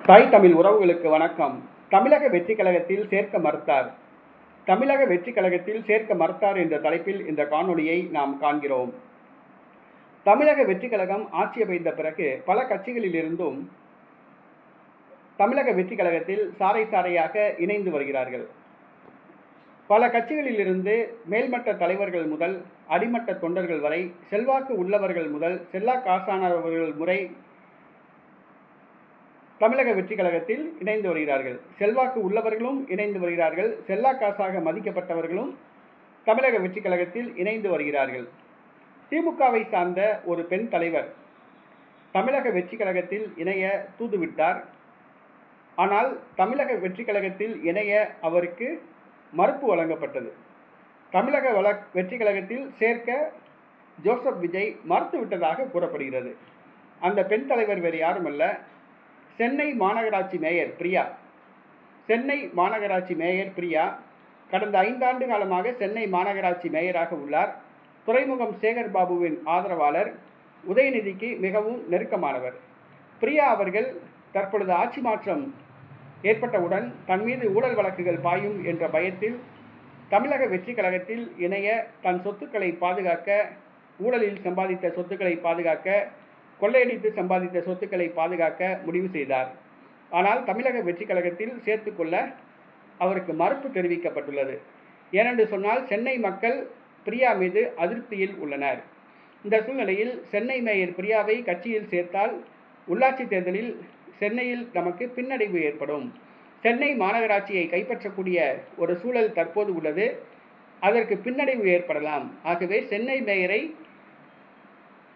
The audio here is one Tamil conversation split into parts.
தாய் தமிழ் உறவுகளுக்கு வணக்கம். தமிழக வெற்றி கழகத்தில் சேர்க்க மறுத்தார். தமிழக வெற்றி கழகத்தில் சேர்க்க மறுத்தார் என்ற தலைப்பில் இந்த காணொளியை நாம் காண்கிறோம். தமிழக வெற்றி கழகம் ஆட்சி அமைந்த பிறகு பல கட்சிகளிலிருந்தும் தமிழக வெற்றி கழகத்தில் சாறை சாறையாக இணைந்து வருகிறார்கள். பல கட்சிகளிலிருந்து மேல்மட்ட தலைவர்கள் முதல் அடிமட்ட தொண்டர்கள் வரை, செல்வாக்கு உள்ளவர்கள் முதல் செல்லா காசானவர்கள் முறை தமிழக வெற்றி கழகத்தில் இணைந்து வருகிறார்கள். செல்வாக்கு உள்ளவர்களும் இணைந்து வருகிறார்கள். செல்லா காசாக மதிக்கப்பட்டவர்களும் தமிழக வெற்றி கழகத்தில் இணைந்து வருகிறார்கள். திமுகவை சார்ந்த ஒரு பெண் தலைவர் தமிழக வெற்றி கழகத்தில் இணைய தூதுவிட்டார். ஆனால் தமிழக வெற்றி கழகத்தில் இணைய அவருக்கு மறுப்பு வழங்கப்பட்டது. தமிழக வெற்றி கழகத்தில் சேர்க்க ஜோசப் விஜய் மறுத்துவிட்டதாக கூறப்படுகிறது. அந்த பெண் தலைவர் வேறு யாருமல்ல, சென்னை மாநகராட்சி மேயர் பிரியா. சென்னை மாநகராட்சி மேயர் பிரியா கடந்த 5 ஆண்டு காலமாக சென்னை மாநகராட்சி மேயராக உள்ளார். துறைமுகம் சேகர் பாபுவின் ஆதரவாளர், உதயநிதிக்கு மிகவும் நெருக்கமானவர். பிரியா அவர்கள் தற்பொழுது ஆட்சி மாற்றம் ஏற்பட்டவுடன் தன் மீது ஊழல் வழக்குகள் பாயும் என்ற பயத்தில் தமிழக வெற்றி கழகத்தில் இணைய தன் சொத்துக்களை பாதுகாக்க, ஊழலில் சம்பாதித்த சொத்துக்களை பாதுகாக்க, கொள்ளையடித்து சம்பாதித்த சொத்துக்களை பாதுகாக்க முடிவு செய்தார். ஆனால் தமிழக வெற்றி கழகத்தில் சேர்த்துக்கொள்ள அவருக்கு மறுப்பு தெரிவிக்கப்பட்டுள்ளது. ஏனென்று சொன்னால் சென்னை மக்கள் பிரியா மீது அதிருப்தியில் உள்ளனர். இந்த சூழ்நிலையில் சென்னை மேயர் பிரியாவை கட்சியில் சேர்த்தால் உள்ளாட்சி தேர்தலில் சென்னையில் நமக்கு பின்னடைவு ஏற்படும். சென்னை மாநகராட்சியை கைப்பற்றக்கூடிய ஒரு சூழல் தற்போது உள்ளது. அதற்கு பின்னடைவு ஏற்படலாம். ஆகவே சென்னை மேயரை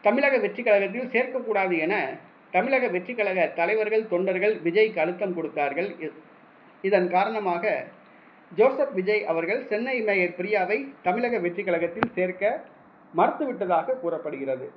தமிழக வெற்றி கழகத்தில் சேர்க்கக்கூடாது என தமிழக வெற்றி கழக தலைவர்கள், தொண்டர்கள் விஜய்க்கு அழுத்தம் கொடுத்தார்கள். இதன் காரணமாக ஜோசப் விஜய் அவர்கள் சென்னை மேயர் பிரியாவை தமிழக வெற்றி கழகத்தில் சேர்க்க மறுத்துவிட்டதாக கூறப்படுகிறது.